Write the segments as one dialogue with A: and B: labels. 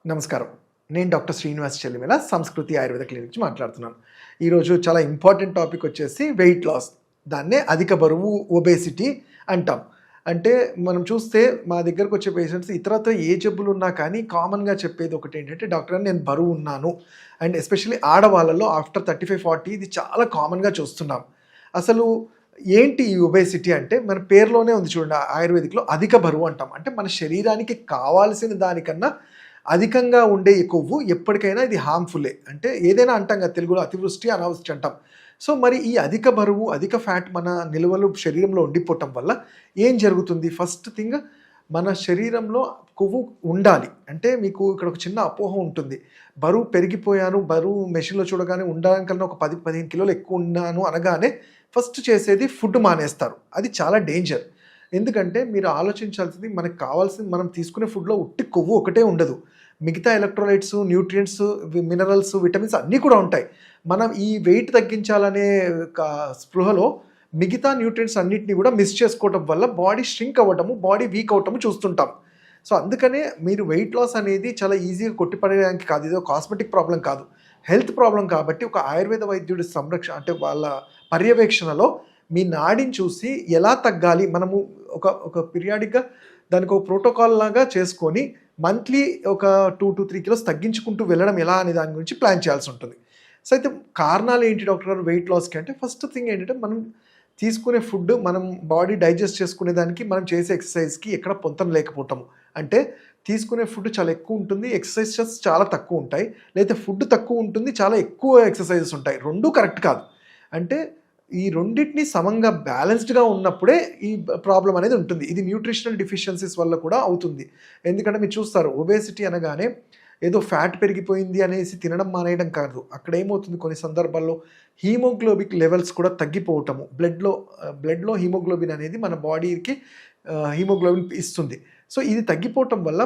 A: నమస్కారం. నేను డాక్టర్ శ్రీనివాస్ చెల్లిమెల సంస్కృతి ఆయుర్వేద క్లినిక్ నుంచి మాట్లాడుతున్నాను. ఈరోజు చాలా ఇంపార్టెంట్ టాపిక్ వచ్చేసి వెయిట్ లాస్. దాన్నే అధిక బరువు ఒబేసిటీ అంటాం. అంటే మనం చూస్తే మా దగ్గరకు వచ్చే పేషెంట్స్ ఇతరత్ర ఏ జబ్బులున్నా కానీ కామన్‌గా చెప్పేది ఒకటేంటంటే, డాక్టర్ గారు నేను బరువు ఉన్నాను. అండ్ ఎస్పెషల్లీ ఆడవాళ్ళలో ఆఫ్టర్ 35, 40 ఇది చాలా కామన్‌గా చూస్తున్నాం. అసలు ఏంటి ఈ ఒబేసిటీ అంటే మన పేరులోనే ఉంది చూడండి, ఆయుర్వేదిక్‌లో అధిక బరువు అంటాం. అంటే మన శరీరానికి కావాల్సిన దానికన్నా అధికంగా ఉండే ఈ కొవ్వు ఎప్పటికైనా ఇది హార్మ్‌ఫుల్లే. అంటే ఏదైనా అంటాం కదా తెలుగులో అతివృష్టి, అనావృష్టి అంటాం. సో, మరి ఈ అధిక బరువు, అధిక ఫ్యాట్ మన నిల్వలు శరీరంలో ఉండిపోవటం వల్ల ఏం జరుగుతుంది? ఫస్ట్ థింగ్ మన శరీరంలో కొవ్వు ఉండాలి. అంటే మీకు ఇక్కడ ఒక చిన్న అపోహ ఉంటుంది. బరువు పెరిగిపోయాను, బరువు మెషిన్‌లో చూడగానే ఉండడానికన్నా ఒక 10, 15 కిలోలు ఎక్కువ ఉన్నాను అనగానే ఫస్ట్ చేసేది ఫుడ్ మానేస్తారు. అది చాలా డేంజర్. ఎందుకంటే మీరు ఆలోచించాల్సింది మనకు కావాల్సింది మనం తీసుకునే ఫుడ్‌లో ఉట్టి కొవ్వు ఒకటే ఉండదు. మిగతా ఎలక్ట్రోలైట్స్, న్యూట్రియంట్స్, మినరల్స్, విటమిన్స్ అన్నీ కూడా ఉంటాయి. మనం ఈ వెయిట్ తగ్గించాలనే స్పృహలో మిగతా న్యూట్రియంట్స్ అన్నిటిని కూడా మిస్ చేసుకోవడం వల్ల బాడీ ష్రింక్ అవ్వటము, బాడీ వీక్ అవ్వటము చూస్తుంటాం. సో, అందుకనే మీరు వెయిట్ లాస్ అనేది చాలా ఈజీగా కొట్టిపడేయడానికి కాదు. ఇదో కాస్మెటిక్ ప్రాబ్లమ్ కాదు. హెల్త్ ప్రాబ్లమ్ కాబట్టి ఒక ఆయుర్వేద వైద్యుడి అంటే వాళ్ళ పర్యవేక్షణలో మీ నాడిని చూసి ఎలా తగ్గాలి మనము ఒక పీరియాడిక్‌గా దానికి ఒక ప్రోటోకాల్ లాగా చేసుకొని మంత్లీ ఒక 2-3 కిలోస్ తగ్గించుకుంటూ వెళ్ళడం ఎలా అనే దాని గురించి ప్లాన్ చేయాల్సి ఉంటుంది. సో, అయితే కారణాలు ఏంటి డాక్టర్ గారు వెయిట్ లాస్‌కి అంటే ఫస్ట్ థింగ్ ఏంటంటే మనం తీసుకునే ఫుడ్ మనం బాడీ డైజెస్ట్ చేసుకునే దానికి మనం చేసే ఎక్సర్సైజ్‌కి ఎక్కడ పొంతన లేకపోవటము. అంటే తీసుకునే ఫుడ్ చాలా ఎక్కువ ఉంటుంది, ఎక్సర్సైజెస్ చాలా తక్కువ ఉంటాయి. లేకపోతే ఫుడ్ తక్కువ ఉంటుంది, చాలా ఎక్కువ ఎక్సర్సైజెస్ ఉంటాయి. 2 కరెక్ట్ కాదు. అంటే ఈ రెండిటిని సమంగా బ్యాలెన్స్డ్‌గా ఉన్నప్పుడే ఈ ప్రాబ్లమ్ అనేది ఉంటుంది. ఇది న్యూట్రిషనల్ డెఫిషియన్సీస్ వల్ల కూడా అవుతుంది. ఎందుకంటే మీరు చూస్తారు ఒబేసిటీ అనగానే ఏదో ఫ్యాట్ పెరిగిపోయింది అనేసి తినడం మానేయడం కాదు. అక్కడ ఏమవుతుంది కొన్ని సందర్భాల్లో హీమోగ్లోబిక్ లెవెల్స్ కూడా తగ్గిపోవటము. బ్లడ్‌లో హీమోగ్లోబిన్ అనేది మన బాడీకి హీమోగ్లోబిన్ ఇస్తుంది. సో, ఇది తగ్గిపోవటం వల్ల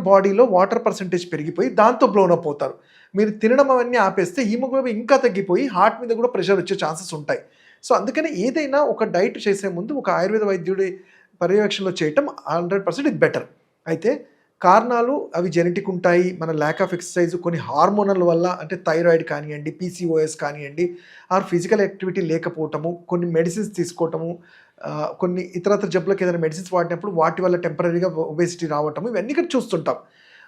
A: బాడీలో వాటర్ పర్సెంటేజ్ పెరిగిపోయి దాంతో బ్లోన్ అప్ అవుతారు. మీరు తినడం అవన్నీ ఆపేస్తే హీమోగ్లోబిన్ ఇంకా తగ్గిపోయి హార్ట్ మీద కూడా ప్రెషర్ వచ్చే ఛాన్సెస్ ఉంటాయి. సో, అందుకని ఏదైనా ఒక డైట్ చేసే ముందు ఒక ఆయుర్వేద వైద్యుడి పర్యవేక్షణలో చేయటం 100% ఇది బెటర్. అయితే కారణాలు అవి జెనెటిక్ ఉంటాయి. మన ల్యాక్ ఆఫ్ ఎక్సర్సైజ్, కొన్ని హార్మోనల్ వల్ల అంటే థైరాయిడ్ కానియండి, పీసీఓఎస్ కానియండి, ఆర్ ఫిజికల్ యాక్టివిటీ లేకపోవటము, కొన్ని మెడిసిన్స్ తీసుకోవటము, కొన్ని ఇతరత్ర జబ్బులకు ఏదైనా మెడిసిన్స్ వాడినప్పుడు వాటి వల్ల టెంపరరీగా ఒబేసిటీ రావటము, ఇవన్నీ ఇక్కడ చూస్తుంటాం.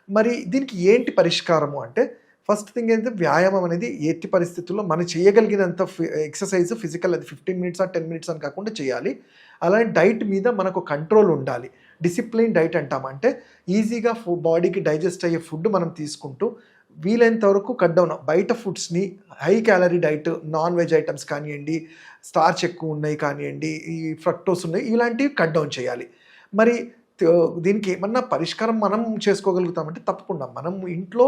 A: మరి దీనికి ఏంటి పరిష్కారము అంటే ఫస్ట్ థింగ్ ఏంటంటే వ్యాయామం అనేది ఎట్టి పరిస్థితుల్లో మనం చేయగలిగినంత ఎక్సర్సైజ్ ఫిజికల్ అది 15 మినిట్స్ 10 మినిట్స్ అని కాకుండా చేయాలి. అలానే డైట్ మీద మనకు కంట్రోల్ ఉండాలి. డిసిప్లిన్ డైట్ అంటాం. అంటే ఈజీగా బాడీకి డైజెస్ట్ అయ్యే ఫుడ్ మనం తీసుకుంటూ వీలైనంత వరకు కట్ డౌన్ బయట ఫుడ్స్‌ని high calorie diet, non veg items కానియండి, స్టార్చ్ ఎక్కువ ఉన్నాయి కానియండి, ఈ ఫ్రక్టోస్ ఉన్నాయి, ఇలాంటివి కట్ డౌన్ చేయాలి. మరి దీనికి ఏమన్నా పరిష్కారం మనం చేసుకోగలుగుతామంటే తప్పకుండా మనం ఇంట్లో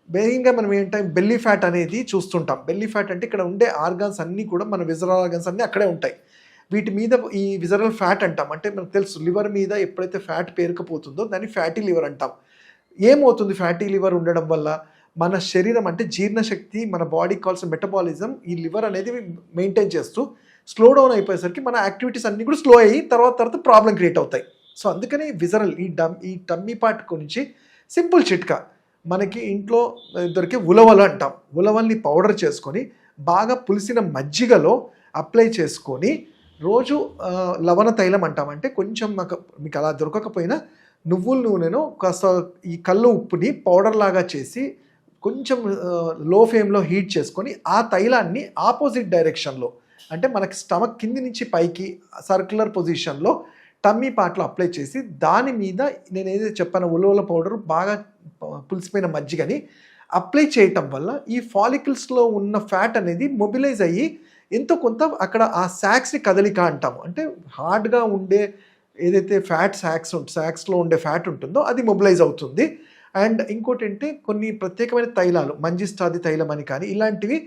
A: మెయిన్‌గా మనం ఏంటంటే బెల్లీ ఫ్యాట్ అనేది చూస్తుంటాం. బెల్లీ ఫ్యాట్ అంటే ఇక్కడ ఉండే ఆర్గాన్స్ అన్నీ కూడా మన విజరల్ ఆర్గాన్స్ అన్నీ అక్కడే ఉంటాయి. వీటి మీద ఈ విజరల్ ఫ్యాట్ అంటాం. అంటే మనకు తెలుసు లివర్ మీద ఎప్పుడైతే ఫ్యాట్ పేరుకుపోతుందో దాన్ని ఫ్యాటీ లివర్ అంటాం. ఏమవుతుంది ఫ్యాటీ లివర్ ఉండడం వల్ల? మన శరీరం అంటే జీర్ణశక్తి, మన బాడీకి కావాల్సిన మెటబాలిజం ఈ లివర్ అనేది మెయింటైన్ చేస్తూ స్లో డౌన్ అయిపోయేసరికి మన యాక్టివిటీస్ అన్నీ కూడా స్లో అయ్యి తర్వాత ప్రాబ్లమ్ క్రియేట్ అవుతాయి. సో, అందుకని విజరల్ ఈ టమ్మీ పార్ట్ గురించి సింపుల్ చిట్కా. మనకి ఇంట్లో దొరికే ఉలవలు అంటాం. ఉలవల్ని పౌడర్ చేసుకొని బాగా పులిసిన మజ్జిగలో అప్లై చేసుకొని రోజు లవణ తైలం అంటాం. అంటే కొంచెం మీకు అలా దొరకకపోయినా నువ్వుల నూనెను కాస్త ఈ కల్లు ఉప్పుని పౌడర్ లాగా చేసి కొంచెం లో ఫ్లేమ్‌లో హీట్ చేసుకొని ఆ తైలాన్ని ఆపోజిట్ డైరెక్షన్‌లో అంటే మనకి స్టమక్ కింది నుంచి పైకి సర్క్యులర్ పొజిషన్‌లో టమ్మీ పార్ట్‌లో అప్లై చేసి దాని మీద నేను ఏదైతే చెప్పానో ఉలవల పౌడర్ బాగా పులిసిపోయిన మజ్జిగని అప్లై చేయటం వల్ల ఈ ఫాలికల్స్‌లో ఉన్న ఫ్యాట్ అనేది మొబిలైజ్ అయ్యి ఎంతో కొంత అక్కడ ఆ సాక్స్‌ని కదలిక అంటాము. అంటే హార్డ్‌గా ఉండే ఏదైతే సాక్స్‌లో ఉండే ఫ్యాట్ ఉంటుందో అది మొబిలైజ్ అవుతుంది. అండ్ ఇంకోటంటే కొన్ని ప్రత్యేకమైన తైలాలు మంజిష్టాది తైలం అని కానీ ఇలాంటివి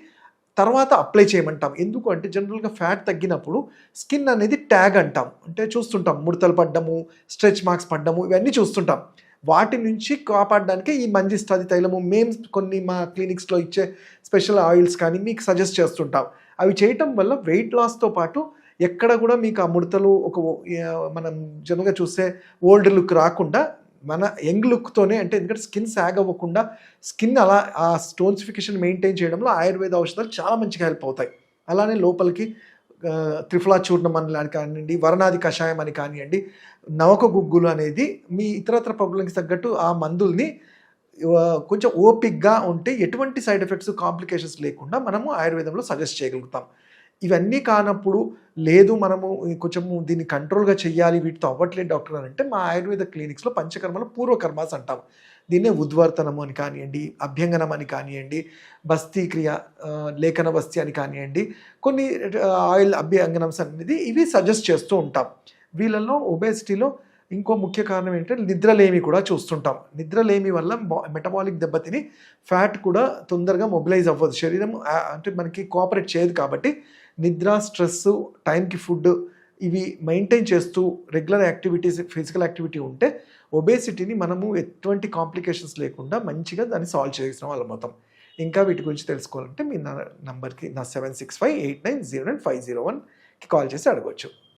A: తర్వాత అప్లై చేయమంటాం. ఎందుకు అంటే జనరల్‌గా ఫ్యాట్ తగ్గినప్పుడు స్కిన్ అనేది ట్యాగ్ అంటాం. అంటే చూస్తుంటాం ముడతలు పడ్డము, స్ట్రెచ్ మార్క్స్ పడ్డము ఇవన్నీ చూస్తుంటాం. వాటి నుంచి కాపాడడానికే ఈ మంజిష్టాది తైలము మేము కొన్ని మా క్లినిక్స్‌లో ఇచ్చే స్పెషల్ ఆయిల్స్ కానీ మీకు సజెస్ట్ చేస్తుంటాం. అవి చేయటం వల్ల వెయిట్ లాస్‌తో పాటు ఎక్కడ కూడా మీకు ఆ ముడతలు మనం జనరల్‌గా చూస్తే ఓల్డ్ లుక్ రాకుండా మన యంగ్ లుక్తోనే, అంటే ఎందుకంటే స్కిన్ సాగ్ అవ్వకుండా స్కిన్ అలా ఆ స్టోన్సిఫికేషన్ మెయింటైన్ చేయడంలో ఆయుర్వేద ఔషధాలు చాలా మంచిగా హెల్ప్ అవుతాయి. అలానే లోపలికి త్రిఫలా చూర్ణం అని కానివ్వండి, వరణాది కషాయం అని కానివ్వండి, నవక గుగ్గులు అనేది మీ ఇతరత్ర ప్రాబ్లంకి తగ్గట్టు ఆ మందుల్ని కొంచెం ఓపిక్గా ఉంటే ఎటువంటి సైడ్ ఎఫెక్ట్స్, కాంప్లికేషన్స్ లేకుండా మనము ఆయుర్వేదంలో సజెస్ట్ చేయగలుగుతాం. ఇవన్నీ కానప్పుడు లేదు మనము కొంచెము దీన్ని కంట్రోల్‌గా చెయ్యాలి, వీటితో అవ్వట్లేదు డాక్టర్ అని అంటే, మా ఆయుర్వేద క్లినిక్స్‌లో పంచకర్మలు పూర్వకర్మాస్ అంటాం. దీన్నే ఉద్వర్తనము అని కానియండి, అభ్యంగనం అని కానియండి, బస్తీ క్రియ, లేఖన బస్తీ అని కానియండి, కొన్ని ఆయిల్ అభ్యంగనమ్స్ అనేది ఇవి సజెస్ట్ చేస్తూ ఉంటాం. వీళ్ళలో ఒబేసిటీలో ఇంకో ముఖ్య కారణం ఏంటంటే నిద్రలేమి కూడా చూస్తుంటాం. నిద్రలేమి వల్ల మెటబాలిక్ దెబ్బతిని ఫ్యాట్ కూడా తొందరగా మొబిలైజ్ అవ్వదు. శరీరం అంటే మనకి కోఆపరేట్ చేయదు కాబట్టి నిద్ర, స్ట్రెస్సు, టైంకి ఫుడ్ ఇవి మెయింటైన్ చేస్తూ రెగ్యులర్ యాక్టివిటీస్, ఫిజికల్ యాక్టివిటీ ఉంటే ఒబేసిటీని మనము ఎటువంటి కాంప్లికేషన్స్ లేకుండా మంచిగా దాన్ని సాల్వ్ చేసిన వాళ్ళం అవుతాం. ఇంకా వీటి గురించి తెలుసుకోవాలంటే మీ నంబర్కి నా 7658909501కి కాల్ చేసి అడగొచ్చు.